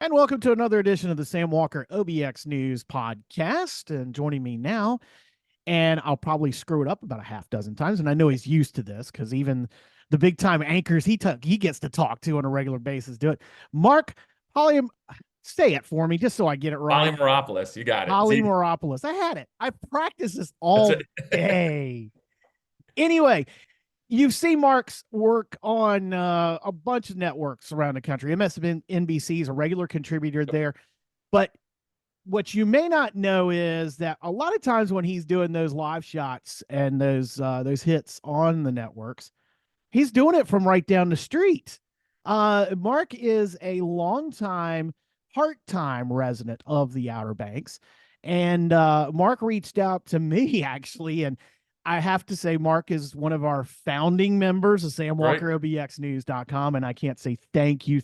And welcome to another edition of the Sam Walker OBX News podcast. And joining me now, and I'll probably screw it up about a half dozen times, and I know he's used to this because even the big time anchors he gets to talk to on a regular basis do it. Marc Polyem, say it for me just so I get it right. Polymeropoulos, you got it. See, Polymeropoulos. I had it. I practiced this that's all it. day. Anyway, you've seen Marc's work on a bunch of networks around the country. MSNBC is a regular contributor there. But what you may not know is that a lot of times when he's doing those live shots and those hits on the networks, he's doing it from right down the street. Marc is a longtime part-time resident of the Outer Banks, and Marc reached out to me actually, and I have to say, Marc is one of our founding members of Right. SamWalkerOBXNews.com, and I can't say thank you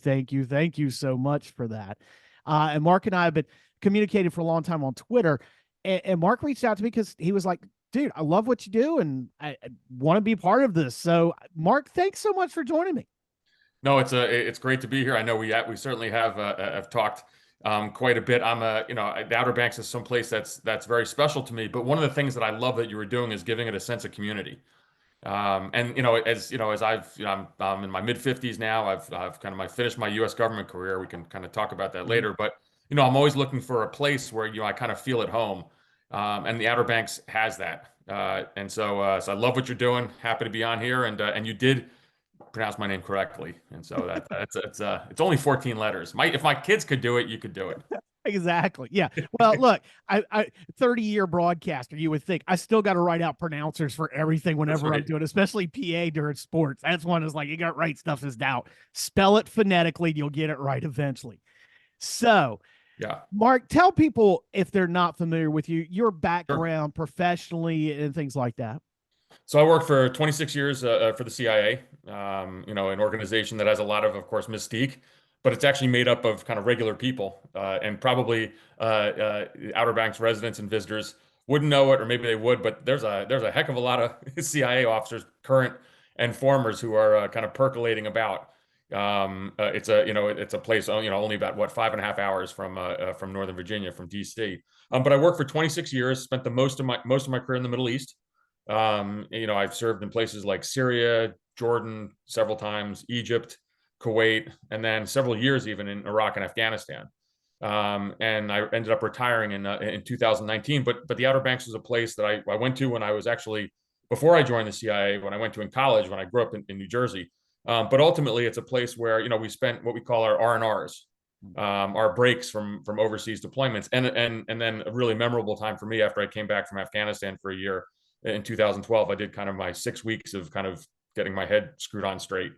so much for that. And Marc and I have been communicating for a long time on Twitter, and Marc reached out to me because he was like, dude, I love what you do, and I want to be part of this. So, Marc, thanks so much for joining me. No, it's great to be here. I know we certainly have talked quite a bit. The Outer Banks is someplace that's very special to me. But one of the things that I love that you were doing is giving it a sense of community. And as I'm in my mid 50s now. I've kind of finished my U.S. government career. We can kind of talk about that Mhm. later. But I'm always looking for a place where I kind of feel at home. And the Outer Banks has that. So I love what you're doing. Happy to be on here, and you did pronounce my name correctly. And so it's only 14 letters. If my kids could do it, you could do it. Exactly. Yeah. Well, look, I 30-year broadcaster, you would think I still got to write out pronouncers for everything That's whenever I'm right. doing, especially PA during sports. That's one is like, you got to write stuff as doubt. Spell it phonetically, and you'll get it right eventually. So, Yeah. Marc, tell people if they're not familiar with you, your Sure. background professionally and things like that. So I worked for 26 years for the CIA, an organization that has a lot of course, mystique, but it's actually made up of kind of regular people, and probably Outer Banks residents and visitors wouldn't know it, or maybe they would, but there's a heck of a lot of CIA officers, current and formers, who are kind of percolating about. It's a place, only about 5.5 hours from Northern Virginia, from DC. But I worked for 26 years, spent the most of my career in the Middle East. I've served in places like Syria, Jordan several times, Egypt, Kuwait, and then several years even in Iraq and Afghanistan. And I ended up retiring in 2019. But the Outer Banks was a place that I went to when I was actually, before I joined the CIA, when I went to in college, when I grew up in New Jersey. But ultimately, it's a place where we spent what we call our R&Rs, our breaks from overseas deployments, and then a really memorable time for me after I came back from Afghanistan for a year in 2012. I did kind of my 6 weeks of kind of getting my head screwed on straight.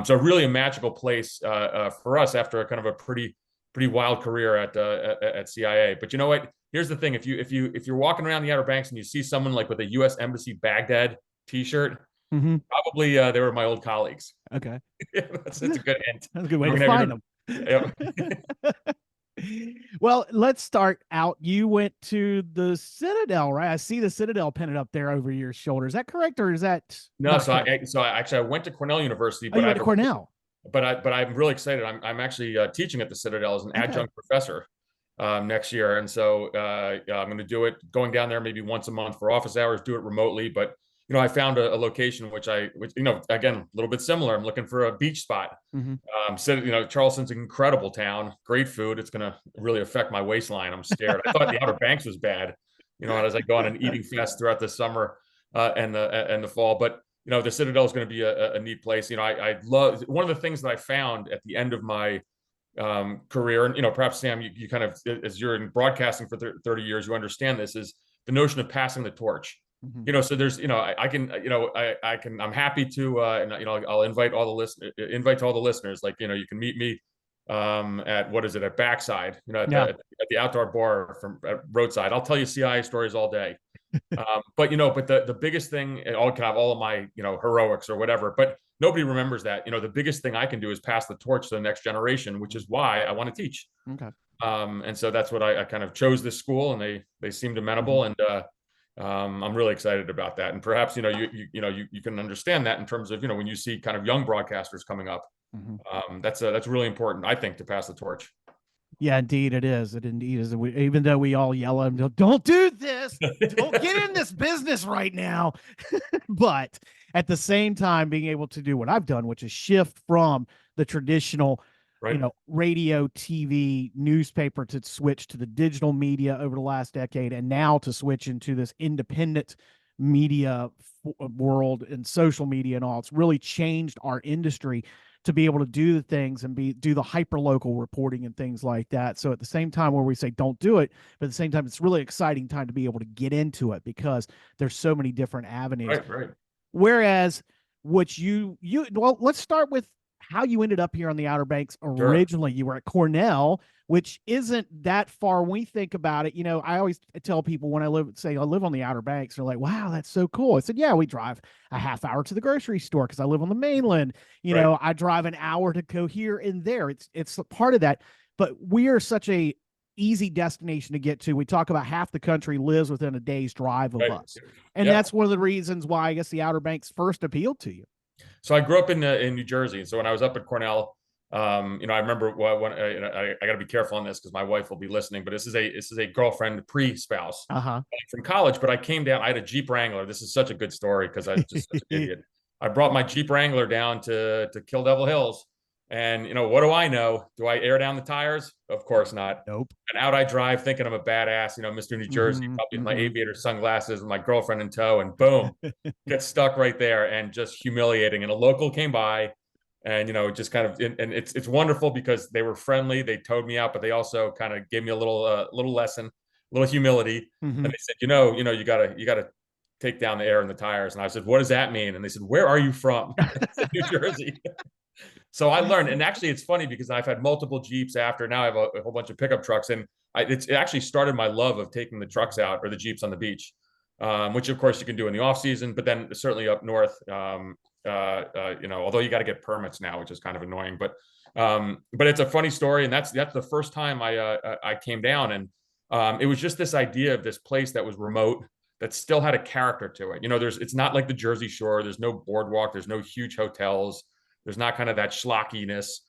So really a magical place for us after a kind of a pretty wild career at CIA. But you know what? Here's the thing: if you're walking around the Outer Banks and you see someone like with a U.S. Embassy Baghdad T-shirt, Mm-hmm. probably they were my old colleagues. Okay. That's a good hint. That's a good way We're to gonna have find your, them. yep. Well, let's start out. You went to the Citadel, right? I see the Citadel pennant up there over your shoulder. Is that correct, or is that No, not so correct? I went to Cornell University, Oh, but you I went have to a Cornell. but I'm really excited. I'm actually teaching at the Citadel as an Okay. adjunct professor next year, and so yeah, I'm going to do it, going down there maybe once a month for office hours, do it remotely. But I found a location which again, a little bit similar. I'm looking for a beach spot. Mm-hmm. So Charleston's an incredible town, great food. It's going to really affect my waistline. I'm scared. I thought the Outer Banks was bad, as I go on an eating fest throughout the summer and the fall. But the Citadel is going to be a neat place. I love, one of the things that I found at the end of my career, and perhaps Sam, you kind of, as you're in broadcasting for 30 years, you understand this, is the notion of passing the torch. Mm-hmm. So there's, I can, I'm happy to, and I'll invite all the invite to all the listeners, like, you can meet me at, what is it, at Backside, at Yeah. the outdoor bar from roadside. I'll tell you CIA stories all day. But the biggest thing, all kind of all of my, heroics or whatever, but nobody remembers that. The biggest thing I can do is pass the torch to the next generation, which is why I want to teach. Okay. And so that's what I kind of chose this school, and they seemed Mm-hmm. amenable, and I'm really excited about that. And perhaps you can understand that in terms of when you see kind of young broadcasters coming up. Mm-hmm. That's really important, I think, to pass the torch. Yeah, indeed it is. It indeed is. Even though we all yell at them, don't do this, don't get in this business right now. But at the same time, being able to do what I've done, which is shift from the traditional, Right. radio, TV, newspaper to switch to the digital media over the last decade, and now to switch into this independent media world and social media and all. It's really changed our industry to be able to do the things and do the hyper local reporting and things like that. So at the same time where we say don't do it, but at the same time it's really exciting time to be able to get into it because there's so many different avenues. Right. Right. Whereas what well, let's start with how you ended up here on the Outer Banks Sure. originally. You were at Cornell, which isn't that far when we think about it. I always tell people when I live on the Outer Banks, they're like, wow, that's so cool. I said, yeah, we drive a half hour to the grocery store because I live on the mainland. Right. I drive an hour to go here and there. It's part of that. But we are such a easy destination to get to. We talk about half the country lives within a day's drive of Right. us. And Yeah. that's one of the reasons why I guess the Outer Banks first appealed to you. So I grew up in New Jersey. So when I was up at Cornell, I remember when I got to be careful on this because my wife will be listening. But this is a girlfriend pre-spouse Uh-huh. from college. But I came down. I had a Jeep Wrangler. This is such a good story because I'm just such an idiot. I brought my Jeep Wrangler down to Kill Devil Hills, and what do I know? Do I air down the tires? Of course not. Nope. And out I drive, thinking I'm a badass, Mr. New Jersey, Mm-hmm, probably with my mm-hmm. aviator sunglasses and my girlfriend in tow, and boom, get stuck right there and just humiliating. And a local came by and, just kind of, and it's wonderful because they were friendly. They towed me out, but they also kind of gave me a little lesson, a little humility. Mm-hmm. And they said, you gotta take down the air in the tires. And I said, what does that mean? And they said, where are you from? I said, New Jersey. So I learned, and actually it's funny because I've had multiple Jeeps after. Now I have a whole bunch of pickup trucks, and it actually started my love of taking the trucks out or the Jeeps on the beach, which of course you can do in the off season, but then certainly up north, although you got to get permits now, which is kind of annoying, but it's a funny story, and that's the first time I came down, and it was just this idea of this place that was remote that still had a character to it. It's not like the Jersey Shore. There's no boardwalk. There's no huge hotels. There's not kind of that schlockiness.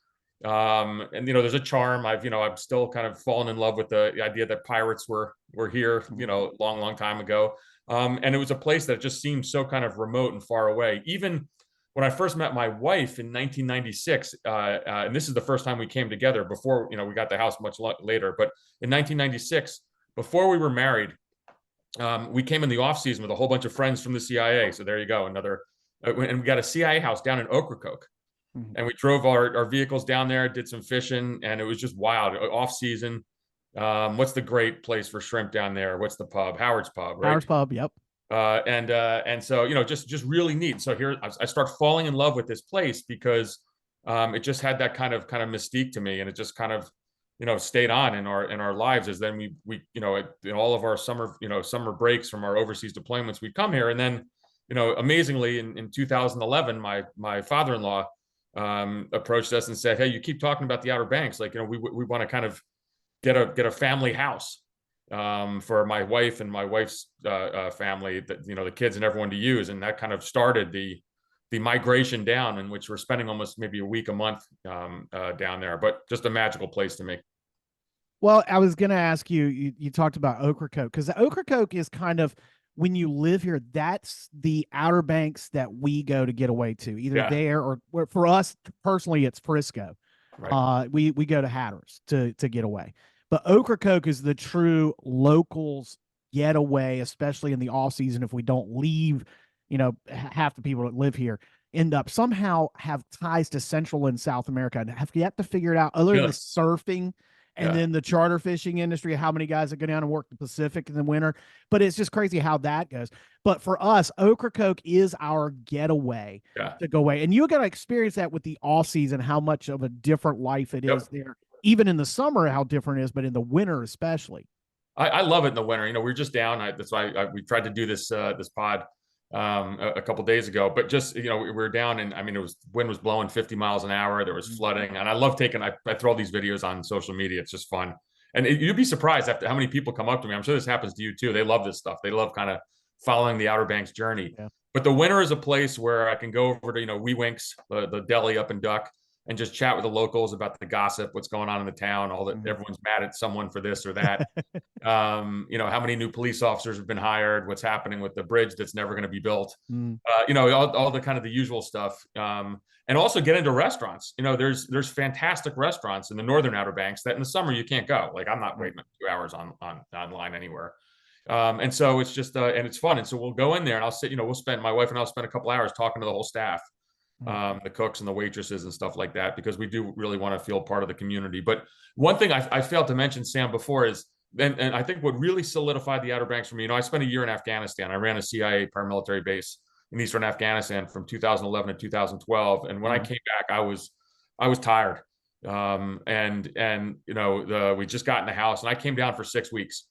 And there's a charm. I'm still kind of fallen in love with the idea that pirates were here, long, long time ago. And it was a place that just seemed so kind of remote and far away. Even when I first met my wife in 1996, and this is the first time we came together before, we got the house much later, but in 1996, before we were married, we came in the off season with a whole bunch of friends from the CIA. So there you go. And we got a CIA house down in Ocracoke. Mm-hmm. And we drove our vehicles down there, did some fishing, and it was just wild. Off season. What's the great place for shrimp down there? What's the pub? Howard's Pub, right? Powers Pub, yep. And so just really neat. So here I start falling in love with this place because it just had that kind of mystique to me, and it just kind of stayed on in our lives. As then we in all of our summer breaks from our overseas deployments, we'd come here, and then amazingly in 2011, my father-in-law approached us and said, hey, you keep talking about the Outer Banks, like we want to kind of get a family house for my wife and my wife's family, that the kids and everyone to use. And that kind of started the migration down, in which we're spending almost maybe a week a month down there, but just a magical place to me. Well, I was going to ask you talked about Ocracoke because the Ocracoke is kind of, when you live here, that's the Outer Banks that we go to get away to, either Yeah. there or for us personally, it's Frisco. Right. We go to Hatteras to get away. But Ocracoke is the true locals getaway, especially in the off season. If we don't leave, half the people that live here end up somehow have ties to Central and South America and have yet to figure it out, other than Yeah. the surfing and Yeah. then the charter fishing industry, how many guys that go down and work the Pacific in the winter. But it's just crazy how that goes. But for us, Ocracoke is our getaway Yeah. to go away. And you got to experience that with the off season, how much of a different life it is Yep. there. Even in the summer, how different it is, but in the winter especially. I love it in the winter. We're just down. That's why we tried to do this pod a couple days ago. But just we were down, and I mean, wind was blowing 50 miles an hour. There was flooding, and I love taking. I throw these videos on social media. It's just fun, and you'd be surprised after how many people come up to me. I'm sure this happens to you too. They love this stuff. They love kind of following the Outer Banks journey. Yeah. But the winter is a place where I can go over to Wee Winks, the deli up in Duck. and just chat with the locals about the gossip, what's going on in the town, all that Mhm. everyone's mad at someone for this or that. How many new police officers have been hired, what's happening with the bridge that's never going to be built, Mm. all the kind of the usual stuff. And also get into restaurants. There's fantastic restaurants in the northern Outer Banks that in the summer you can't go. Like I'm not Right. waiting 2 hours online anywhere. And so it's just and it's fun. And so we'll go in there and I'll sit, we'll spend my wife and I'll spend a couple hours talking to the whole staff, Mm. the cooks and the waitresses and stuff like that, because we do really want to feel part of the community. But one thing I failed to mention, Sam, before is, and I think what really solidified the Outer Banks for me, I spent a year in Afghanistan. I ran a CIA paramilitary base in Eastern Afghanistan from 2011 to 2012. And when I Mm. came back, I was tired. We just got in the house and I came down for 6 weeks.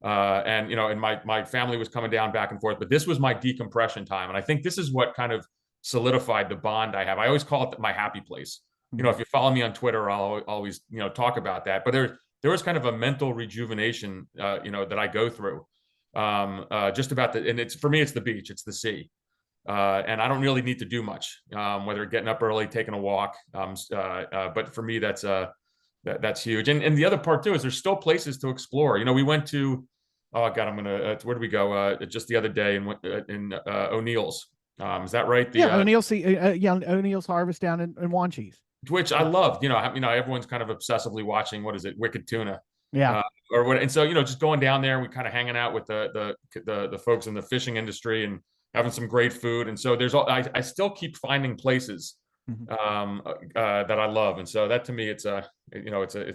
And my family was coming down back and forth, but this was my decompression time. And I think this is what kind of solidified the bond I have. I always call it my happy place. Mm. If you follow me on Twitter, I'll always, talk about that. But there was kind of a mental rejuvenation, that I go through, just about and it's, for me, it's the beach, it's the sea. And I don't really need to do much, whether getting up early, taking a walk. But for me, that's huge. And the other part too is there's still places to explore. We went to, oh God, where did we go? Just the other day in O'Neill's. Is that right? Yeah, O'Neill's Harvest down in Wanchese. Which I loved. Everyone's kind of obsessively watching, what is it, Wicked Tuna, Yeah. or what. And so just going down there, we kind of hanging out with the folks in the fishing industry and having some great food. And so I still keep finding places Mhm. that I love. And so that to me, it's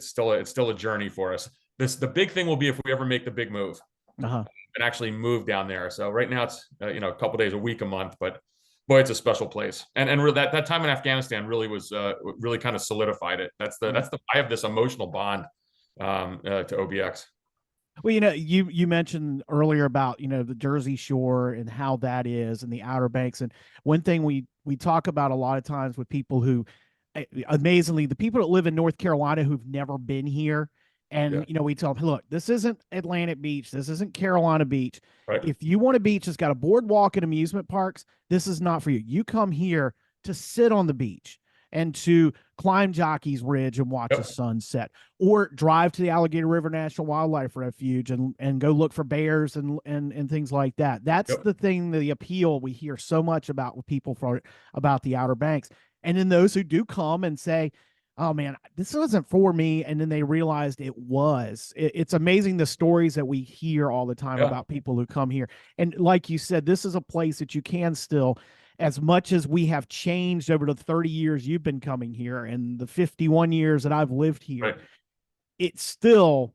still a journey for us. The big thing will be if we ever make the big move Uh-huh. and actually move down there. So right now it's a couple days a week, a month, but boy, it's a special place. And that time in Afghanistan really was really kind of solidified it. Mm. I have this emotional bond to OBX. Well, you mentioned earlier about, the Jersey Shore and how that is and the Outer Banks. And one thing we talk about a lot of times with people who, amazingly, the people that live in North Carolina who've never been here, Yeah. and we tell them, look, this isn't Atlantic Beach, this isn't Carolina Beach. Right. If you want a beach that's got a boardwalk and amusement parks, this is not for you. You come here to sit on the beach and to climb Jockey's Ridge and watch the Yep. sunset, or drive to the Alligator River National Wildlife Refuge and go look for bears and things like that. That's Yep. the thing, the appeal we hear so much about with people about the Outer Banks. And then those who do come and say, oh man, this wasn't for me, and then they realized it was. It's amazing the stories that we hear all the time Yeah. about people who come here. And like you said, this is a place that you can still, as much as we have changed over the 30 years you've been coming here and the 51 years that I've lived here, Right. it's still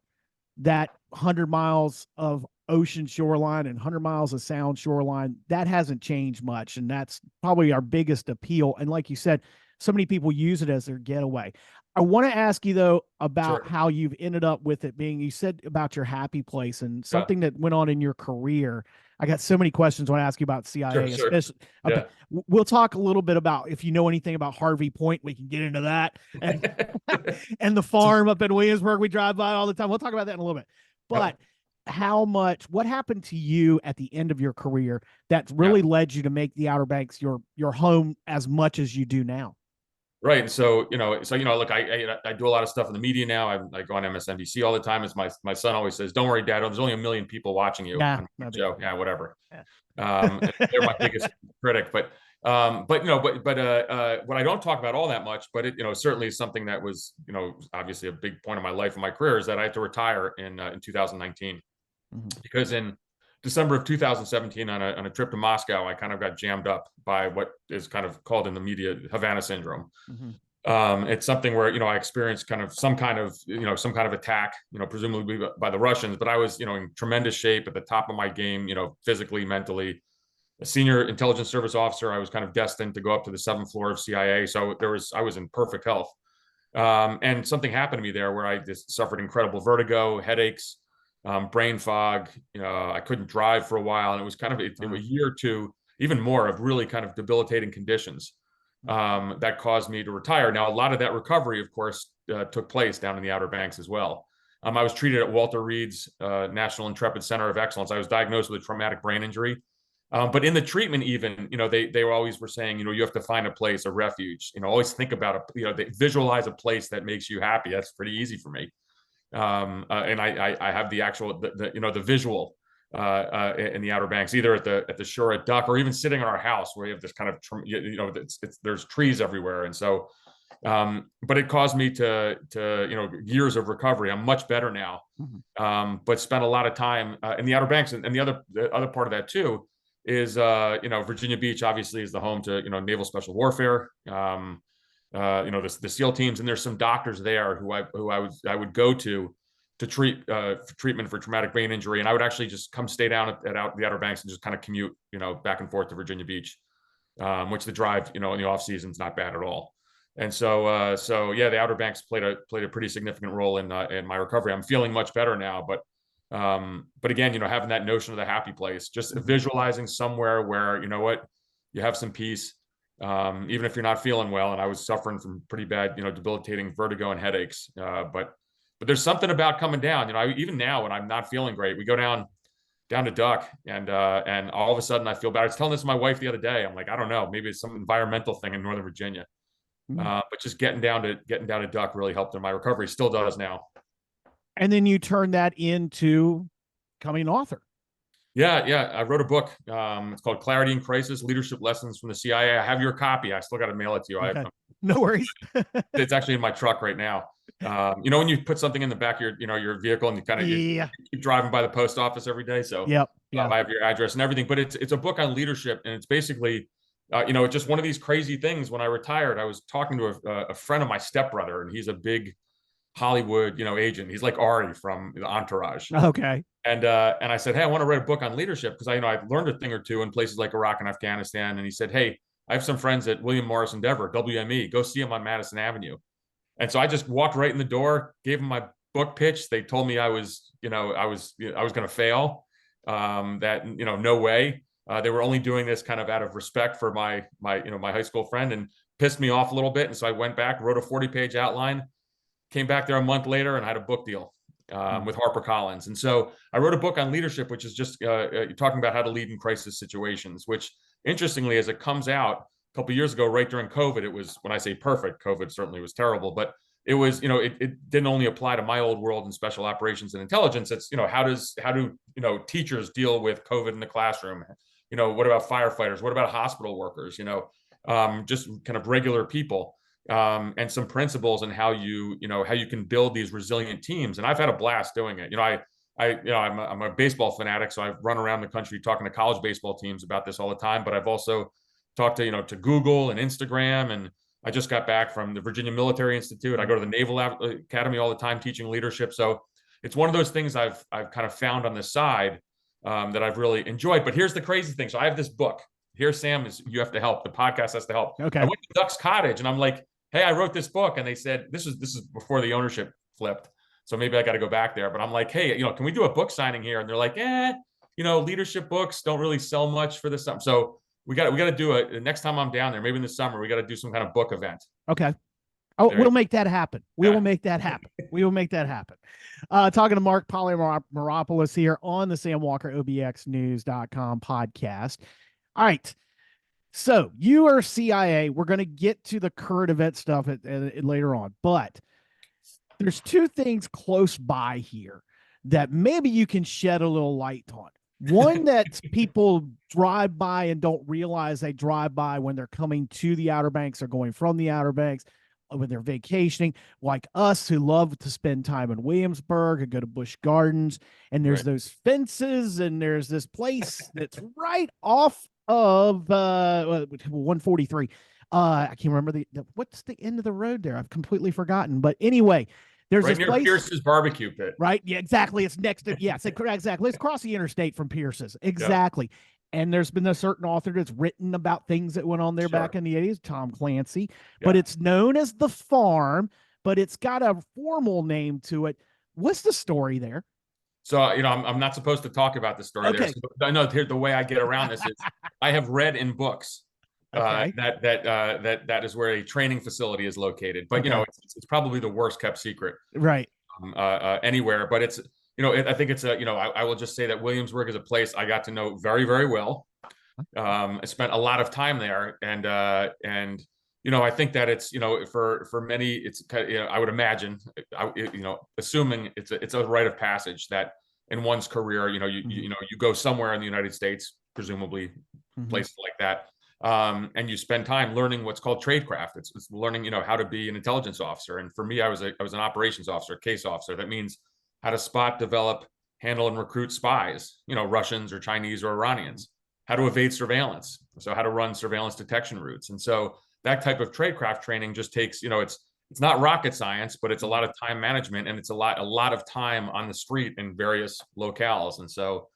that 100 miles of ocean shoreline and 100 miles of sound shoreline. That hasn't changed much. And that's probably our biggest appeal. And like you said, so many people use it as their getaway. I want to ask you, though, about Sure. how you've ended up with it being, you said about your happy place and Yeah. something that went on in your career. I got so many questions I want to ask you about CIA, Sure. especially. Yeah. We'll talk a little bit about, if you know anything about Harvey Point, we can get into that. And, and the farm up in Williamsburg we drive by all the time. We'll talk about that in a little bit. But what happened to you at the end of your career that really led you to make the Outer Banks your home as much as you do now? Right. So, look, I do a lot of stuff in the media now. I go on MSNBC all the time. As my son always says, don't worry, Dad, there's only 1 million people watching you Yeah, on no my big show. deal. Yeah, whatever. Yeah. They're my biggest critic. But what I don't talk about all that much, but it, certainly is something that was, obviously a big point of my life and my career, is that I had to retire in 2019. Mhm. Because in December of 2017, on a trip to Moscow, I kind of got jammed up by what is kind of called in the media Havana syndrome. Mhm. It's something where I experienced some kind of attack, presumably by the Russians. But I was in tremendous shape, at the top of my game, physically, mentally. A senior intelligence service officer, I was kind of destined to go up to the 7th floor of CIA. So I was in perfect health. And something happened to me there where I just suffered incredible vertigo, headaches, brain fog. I couldn't drive for a while, and it was kind of a year or two, even more, of really kind of debilitating conditions that caused me to retire. Now, a lot of that recovery, of course, took place down in the Outer Banks as well. I was treated at Walter Reed's National Intrepid Center of Excellence. I was diagnosed with a traumatic brain injury But in the treatment, even, they always were saying, you have to find a place, a refuge. Always think about they visualize a place that makes you happy. That's pretty easy for me. And I have the actual the visual in the Outer Banks, either at the shore at Duck, or even sitting in our house where we have this kind of there's trees everywhere, and so but it caused me to years of recovery. I'm much better now, but spent a lot of time in the Outer Banks, and the other part of that too is Virginia Beach obviously is the home to naval special warfare. The SEAL teams, and there's some doctors there who I would go to treat treatment for traumatic brain injury, and I would actually just come stay down at the Outer Banks and just kind of commute back and forth to Virginia Beach, which the drive in the off season is not bad at all. And so yeah, the Outer Banks played a pretty significant role in my recovery. I'm feeling much better now, but again, having that notion of the happy place, just visualizing somewhere where you have some peace. Even if you're not feeling well, and I was suffering from pretty bad, debilitating vertigo and headaches. But there's something about coming down. Even now when I'm not feeling great, we go down to Duck, and all of a sudden I feel better. I was telling this to my wife the other day. I'm like, I don't know, maybe it's some environmental thing in Northern Virginia. But just getting down to Duck really helped in my recovery. Still does now. And then you turn that into becoming an author. Yeah. I wrote a book. It's called Clarity in Crisis: Leadership Lessons from the CIA. I have your copy. I still got to mail it to you. Okay. No worries. It's actually in my truck right now. When you put something in the back of your vehicle, and you kind of keep driving by the post office every day. So I have your address and everything. But it's a book on leadership, and it's basically it's just one of these crazy things. When I retired, I was talking to a friend of my stepbrother, and he's a big Hollywood agent. He's like Ari from the Entourage. Okay. And I said, hey, I want to write a book on leadership, because I've learned a thing or two in places like Iraq and Afghanistan. And he said, hey, I have some friends at William Morris Endeavor, WME. Go see them on Madison Avenue. And so I just walked right in the door, gave them my book pitch. They told me I was going to fail. That no way. They were only doing this kind of out of respect for my high school friend, and pissed me off a little bit. And so I went back, wrote a 40-page outline, came back there a month later, and had a book deal with HarperCollins. And so I wrote a book on leadership, which is just talking about how to lead in crisis situations, which, interestingly, as it comes out a couple of years ago, right during COVID, it was, when I say perfect, COVID certainly was terrible, but it was, it didn't only apply to my old world in special operations and intelligence. It's, how do teachers deal with COVID in the classroom? What about firefighters? What about hospital workers? Just kind of regular people. And some principles and how you can build these resilient teams. And I've had a blast doing it. I'm a baseball fanatic, so I've run around the country talking to college baseball teams about this all the time. But I've also talked to Google and Instagram, and I just got back from the Virginia Military Institute. I go to the Naval Academy all the time teaching leadership. So it's one of those things I've kind of found on the side that I've really enjoyed. But here's the crazy thing. So I have this book. Here, Sam, you have to help. The podcast has to help. Okay. I went to Duck's Cottage, and I'm like, hey, I wrote this book. And they said, this is before the ownership flipped, so maybe I got to go back there. But I'm like, hey, can we do a book signing here? And they're like, leadership books don't really sell much for this. So we got to do it next time I'm down there, maybe in the summer. We got to do some kind of book event. Okay. Oh, we'll make that happen. We will make that happen. We will make that happen. Talking to Marc Polymeropoulos here on the Sam Walker OBXnews.com podcast. All right. So you are CIA. We're going to get to the current event stuff later on, but there's two things close by here that maybe you can shed a little light on. One that people drive by and don't realize they drive by when they're coming to the Outer Banks or going from the Outer Banks, when they're vacationing, like us who love to spend time in Williamsburg and go to Busch Gardens. And there's those fences, and there's this place that's right off of 143. I can't remember what's the end of the road there. I've completely forgotten. But anyway, there's right this near place, Pierce's barbecue pit. Right. Yeah, exactly. It's next to, exactly. It's across the interstate from Pierce's. Exactly. Yeah. And there's been a certain author that's written about things that went on there back in the 80s, Tom Clancy, but it's known as The Farm, but it's got a formal name to it. What's the story there? So, I'm not supposed to talk about the story there. So, I know the way I get around this is I have read in books that is where a training facility is located. But, it's probably the worst kept secret. Right. Anywhere. But it's, I think it's I will just say that Williamsburg is a place I got to know very, very well. I spent a lot of time there, and I think that it's for many, it's I would imagine, assuming it's a rite of passage that in one's career, you go somewhere in the United States, presumably Mm-hmm. places like that, and you spend time learning what's called tradecraft. It's learning how to be an intelligence officer. And for me, I was an operations officer, case officer. That means how to spot, develop, handle, and recruit spies, Russians or Chinese or Iranians, how to evade surveillance, so how to run surveillance detection routes. And so that type of tradecraft training just takes, it's not rocket science, but it's a lot of time management, and it's a lot of time on the street in various locales. And so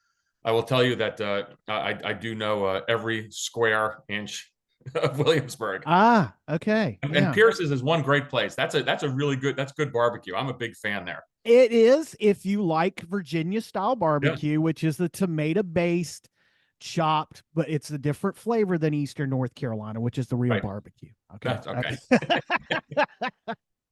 I will tell you that I do know every square inch of Williamsburg. Ah, okay. And Yeah. Pierce's is one great place. That's good barbecue. I'm a big fan there. It is if you like Virginia style Yeah, barbecue, which is the tomato based chopped, but it's a different flavor than Eastern North Carolina, which is the real right. barbecue. Okay. That's okay.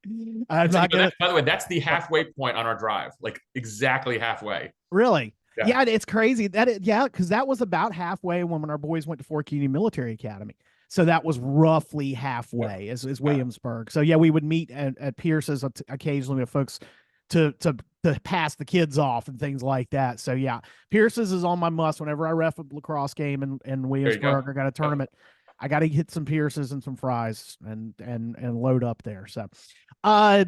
I'm That's, not gonna by the way, that's the halfway point on our drive, like exactly halfway. really. Yeah. Yeah, it's crazy. Yeah, because that was about halfway when our boys went to Fort Union Military Academy. So that was roughly halfway is Yeah. Williamsburg. So yeah, we would meet at Pierce's occasionally with folks to pass the kids off and things like that. So yeah, Pierce's is on my must whenever I ref a lacrosse game in There you go. Williamsburg or got a tournament. I got to hit some Pierce's and some fries and load up there. So, uh,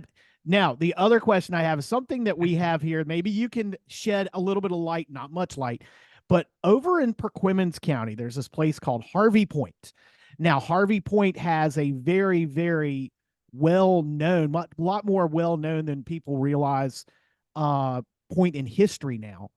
now the other question I have is something that we have here. Maybe you can shed a little bit of light, not much light, but over in Perquimans County, there's this place called Harvey Point. Now, Harvey Point has a very, very well known, a lot more well known than people realize, uh, point in history now,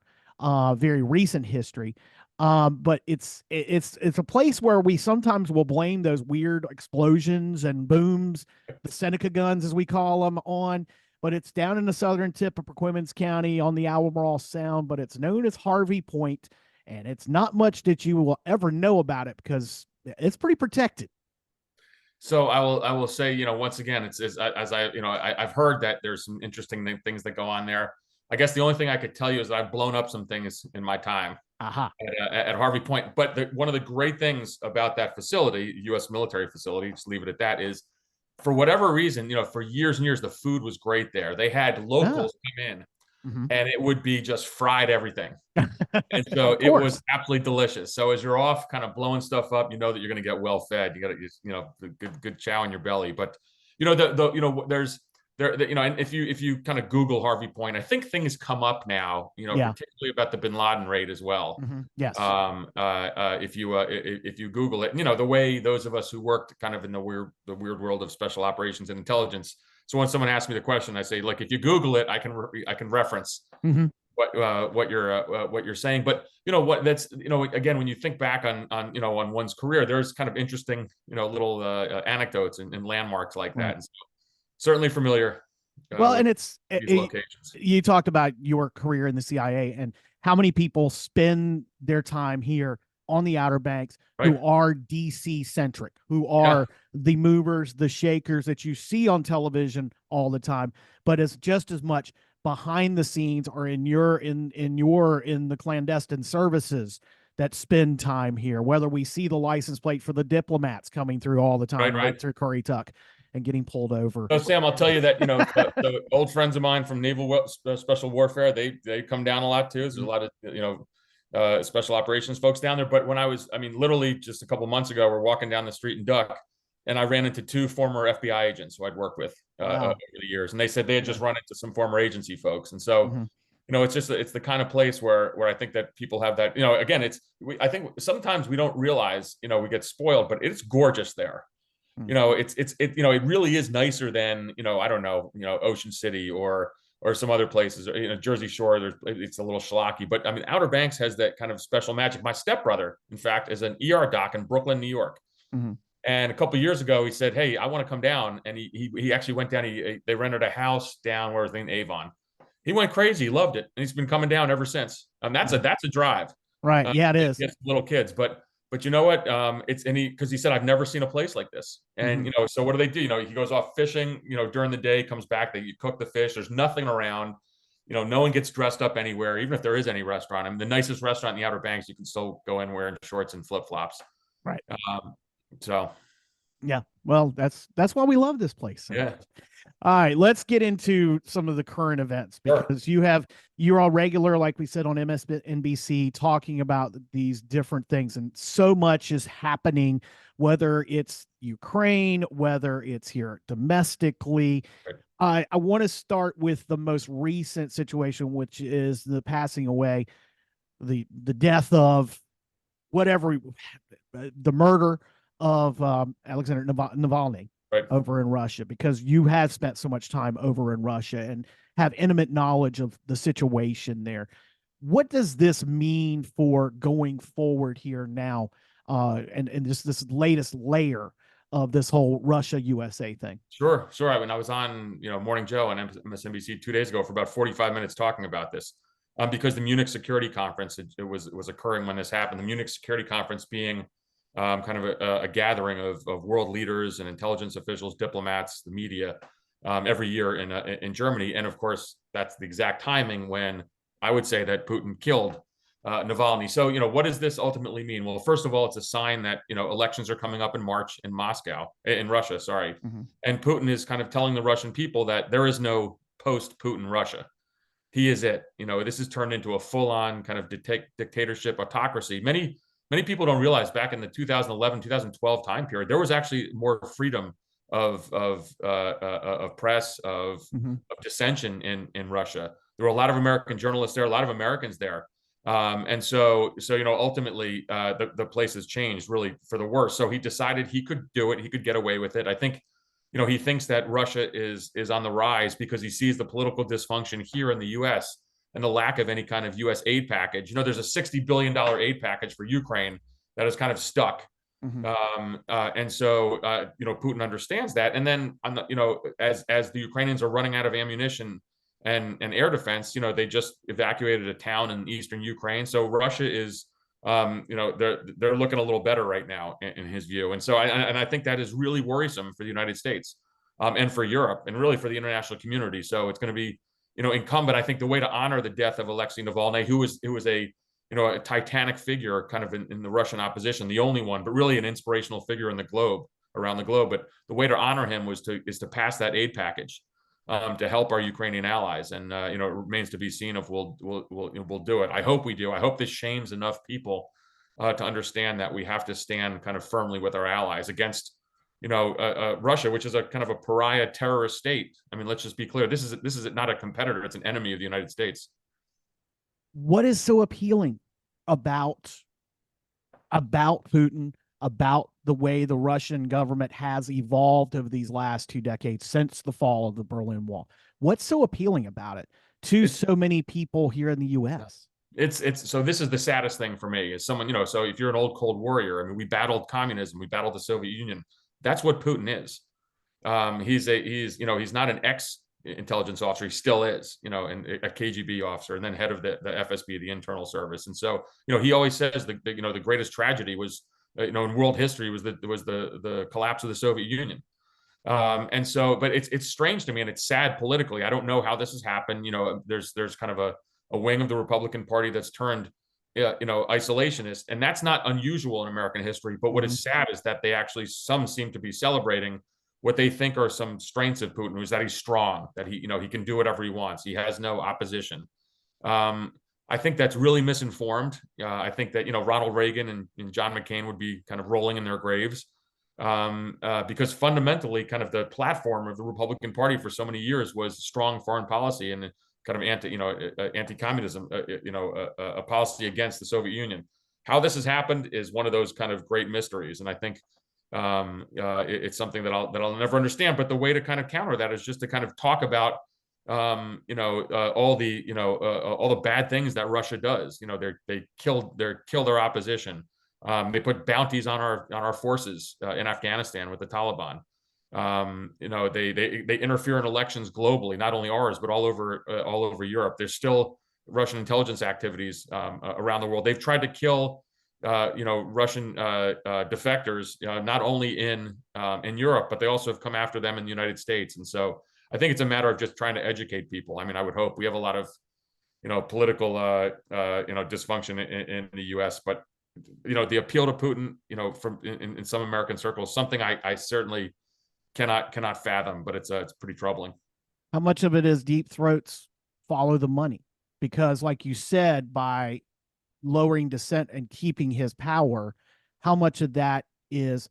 very recent history. But it's a place where we sometimes will blame those weird explosions and booms, the Seneca guns as we call them, on. But it's down in the southern tip of Perquimans County on the Albemarle Sound, but it's known as Harvey Point, and it's not much that you will ever know about it because it's pretty protected. So I will say, once again, it's as I've heard that there's some interesting things that go on there. I guess the only thing I could tell you is that I've blown up some things in my time Aha. at Harvey Point. But one of the great things about that facility, U.S. military facility, just leave it at that, is for whatever reason, for years and years, the food was great there. They had Ah. locals come in, Mhm. and it would be just fried everything. And so Of it was course. absolutely delicious. So as you're off kind of blowing stuff up, you know that you're going to get well fed. You got to, the good chow in your belly. But there's and if you kind of Google Harvey Point, I think things come up now, Yeah. particularly about the Bin Laden raid as well. Yes. If you Google it, the way those of us who worked kind of in the weird world of special operations and intelligence. So when someone asks me the question, I say, like, if you Google it, I can reference Hmm. what you're saying. But what that's again, when you think back on one's career, there's kind of interesting little anecdotes and landmarks like that. Right. And so certainly familiar Well, with and these locations. you talked about your career in the CIA and how many people spend their time here on the Outer Banks who Right. are DC centric, who Yeah. are the movers, the shakers that you see on television all the time, but it's just as much behind the scenes or in the clandestine services that spend time here. Whether we see the license plate for the diplomats coming through all the Right. time, Right. right through Curry Tuck and getting pulled over. So Sam, I'll tell you that the old friends of mine from Naval Special Warfare, they come down a lot too. There's a lot of special operations folks down there. But literally just a couple of months ago, we're walking down the street in Duck, and I ran into two former FBI agents who I'd worked with over Wow. the years, and they said they had just run into some former agency folks. And so Mhm. it's the kind of place where I think that people have that. Again, I think sometimes we don't realize we get spoiled, but it's gorgeous there. Mm. It really is nicer than I don't know, Ocean City or some other places, or Jersey Shore. It's a little schlocky, but Outer Banks has that kind of special magic. My stepbrother, in fact, is an ER doc in Brooklyn, New York. Mhm. And a couple of years ago, he said, "Hey, I want to come down." And he actually went down. They rented a house down where in Avon. He went crazy. He loved it, and he's been coming down ever since. That's a drive. Right. Yeah, it is. Gets little kids, but you know what? Because he said, I've never seen a place like this. And Mhm. so what do? He goes off fishing, during the day, comes back, you cook the fish. There's nothing around. no one gets dressed up anywhere, even if there is any restaurant. I mean, the nicest restaurant in the Outer Banks, you can still go in wearing shorts and flip flops. Right. So Yeah. Well, that's why we love this place so yeah, much. All right, let's get into some of the current events sure. because you're all regular, like we said on MSNBC, talking about these different things, and so much is happening, whether it's Ukraine, whether it's here domestically. Right. I want to start with the most recent situation, which is the passing away, the death of whatever, the murder of Alexander Navalny Right. over in Russia, because you have spent so much time over in Russia and have intimate knowledge of the situation there. What does this mean for going forward here now, and just this latest layer of this whole Russia USA thing? Sure, sure. I mean, I was on, Morning Joe on MSNBC 2 days ago for about 45 minutes talking about this, because the Munich Security Conference, it was occurring when this happened. The Munich Security Conference being kind of a gathering of world leaders and intelligence officials, diplomats, the media, every year in Germany, and of course, that's the exact timing when I would say that Putin killed Navalny. So, what does this ultimately mean? Well, first of all, it's a sign that, elections are coming up in March in Moscow, in Russia, sorry. Mm-hmm. And Putin is kind of telling the Russian people that there is no post-Putin Russia. He is it. This has turned into a full-on kind of dictatorship autocracy. Many people don't realize back in the 2011, 2012 time period, there was actually more freedom of press, Mm-hmm. of dissension in Russia. There were a lot of American journalists there, a lot of Americans there. And so ultimately, the place has changed really for the worse. So he decided he could do it. He could get away with it. I think, he thinks that Russia is on the rise because he sees the political dysfunction here in the U.S. and the lack of any kind of U.S. aid package. There's a $60 billion aid package for Ukraine that is kind of stuck. Mm-hmm. And so, Putin understands that. And then, as the Ukrainians are running out of ammunition and air defense, they just evacuated a town in eastern Ukraine. So Russia is, they're looking a little better right now in his view. And so, I think that is really worrisome for the United States, and for Europe, and really for the international community. So it's going to be, incumbent. I think the way to honor the death of Alexei Navalny, who was a titanic figure kind of in the Russian opposition, the only one, but really an inspirational figure in the globe, around the globe. But the way to honor him is to pass that aid package, to help our Ukrainian allies. And, it remains to be seen if we'll do it. I hope we do. I hope this shames enough people to understand that we have to stand kind of firmly with our allies against, Russia, which is a kind of a pariah terrorist state. I mean, let's just be clear. This is not a competitor. It's an enemy of the United States. What is so appealing about Putin, about the way the Russian government has evolved over these last 2 decades since the fall of the Berlin Wall? What's so appealing about it to so many people here in the U.S.? It's so this is the saddest thing for me, is someone, so if you're an old Cold Warrior, I mean, we battled communism, we battled the Soviet Union. That's what Putin is. He's not an ex intelligence officer. He still is, and a KGB officer, and then head of the FSB, the internal service. And so, he always says the greatest tragedy was, in world history was the collapse of the Soviet Union. And so, but it's strange to me, and it's sad politically. I don't know how this has happened. There's kind of a wing of the Republican Party that's turned, isolationist, and that's not unusual in American history. But what is sad is that some seem to be celebrating what they think are some strengths of Putin, is that he's strong, that he can do whatever he wants. He has no opposition. I think that's really misinformed. I think that, Ronald Reagan and John McCain would be kind of rolling in their graves, because fundamentally, kind of the platform of the Republican Party for so many years was strong foreign policy and kind of anti-communism, a policy against the Soviet Union. How this has happened is one of those kind of great mysteries, and I think it's something that I'll never understand. But the way to kind of counter that is just to kind of talk about, all the bad things that Russia does. They kill their opposition. They put bounties on our forces in Afghanistan with the Taliban. They interfere in elections globally, not only ours but all over Europe. There's still Russian intelligence activities around the world. They've tried to kill Russian defectors, not only in Europe, but they also have come after them in the United States. And so I think it's a matter of just trying to educate people. I mean, I would hope we have a lot of, political, dysfunction in the U.S., but the appeal to Putin, from in some American circles, something I certainly cannot fathom, but it's pretty troubling. How much of it is deep throats follow the money? Because, like you said, by lowering dissent and keeping his power, how much of that is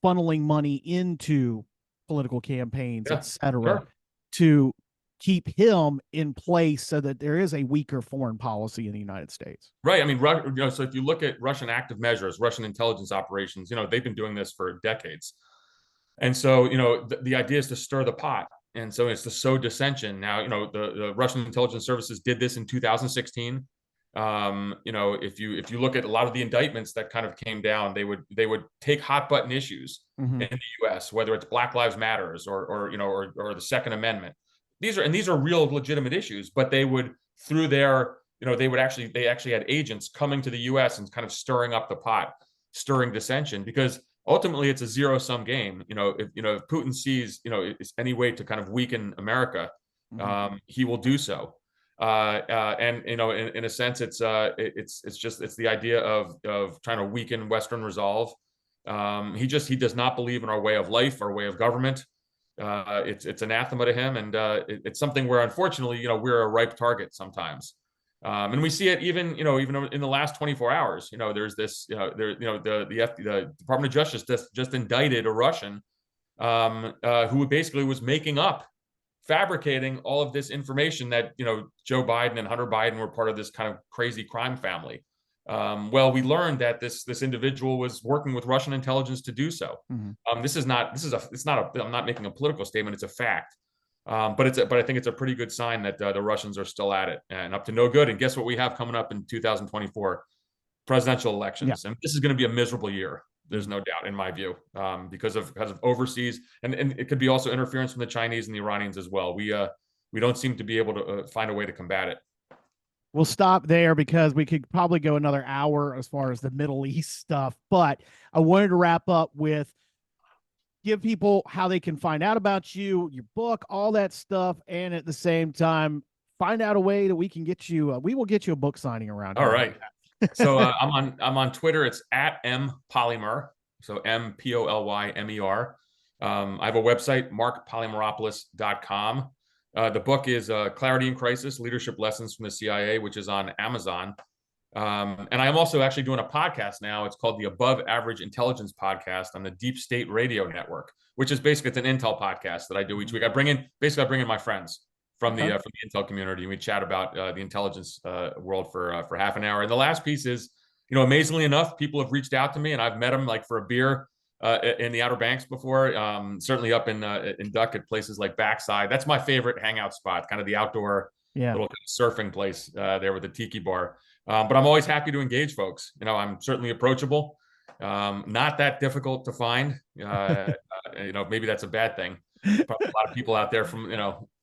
funneling money into political campaigns, Yeah, etc., sure. to keep him in place so that there is a weaker foreign policy in the United States? Right. I mean, so if you look at Russian active measures, Russian intelligence operations, they've been doing this for decades. And so, the idea is to stir the pot. And so it's to sow dissension. Now, the Russian intelligence services did this in 2016. If you look at a lot of the indictments that kind of came down, they would take hot button issues Mm-hmm. in the U.S., whether it's Black Lives Matters or the Second Amendment. These are real legitimate issues, but they would through their they actually had agents coming to the U.S. and kind of stirring up the pot, stirring dissension, because ultimately it's a zero-sum game. If Putin sees it's any way to kind of weaken America, he will do so. And in a sense, it's the idea of trying to weaken Western resolve. He does not believe in our way of life, our way of government. It's anathema to him, and it's something where unfortunately we're a ripe target sometimes. And we see it even in the last 24 hours. There's this the Department of Justice just indicted a Russian who basically was making up, fabricating all of this information that Joe Biden and Hunter Biden were part of this kind of crazy crime family. Well, we learned that this individual was working with Russian intelligence to do so. Mm-hmm. I'm not making a political statement. It's a fact. But I think it's a pretty good sign that the Russians are still at it and up to no good. And guess what we have coming up in 2024? Presidential elections. Yeah. And this is going to be a miserable year. There's no doubt, in my view, because of overseas, and it could be also interference from the Chinese and the Iranians as well. We don't seem to be able to find a way to combat it. We'll stop there because we could probably go another hour as far as the Middle East stuff. But I wanted to wrap up with give people how they can find out about you, your book, all that stuff, and at the same time find out a way that we can get you. We will get you a book signing around All here. right. So I'm on Twitter. It's at @mpolymer. So MPOLYMER. I have a website, marcpolymeropoulos.com. The book is Clarity in Crisis: Leadership Lessons from the CIA, which is on Amazon. And I'm also actually doing a podcast now. It's called the Above Average Intelligence Podcast on the Deep State Radio Network, which is basically it's an intel podcast that I do each week. I bring in my friends from the intel community, and we chat about the intelligence world for half an hour. And the last piece is, amazingly enough, people have reached out to me, and I've met them like for a beer in the Outer Banks before. Certainly up in Duck at places like Backside. That's my favorite hangout spot, kind of the outdoor little kind of surfing place there with the tiki bar. But I'm always happy to engage folks. I'm certainly approachable. Not that difficult to find. Maybe that's a bad thing. Probably a lot of people out there from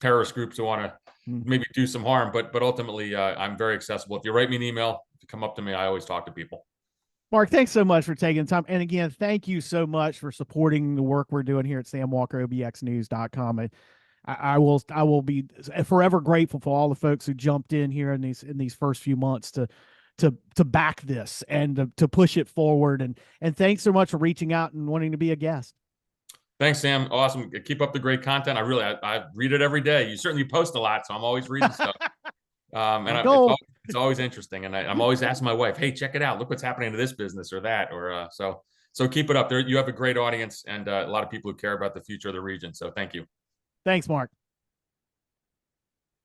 terrorist groups who want to maybe do some harm, but ultimately I'm very accessible. If you write me an email, if you come up to me, I always talk to people. Mark, thanks so much for taking the time. And again, thank you so much for supporting the work we're doing here at samwalkerobxnews.com. I will be forever grateful for all the folks who jumped in here in these first few months to back this and to push it forward. And thanks so much for reaching out and wanting to be a guest. Thanks, Sam. Awesome. Keep up the great content. I read it every day. You certainly post a lot, so I'm always reading stuff. It's always interesting. And I'm always asking my wife, hey, check it out. Look what's happening to this business or that. So keep it up there. You have a great audience and a lot of people who care about the future of the region. So thank you. Thanks, Mark.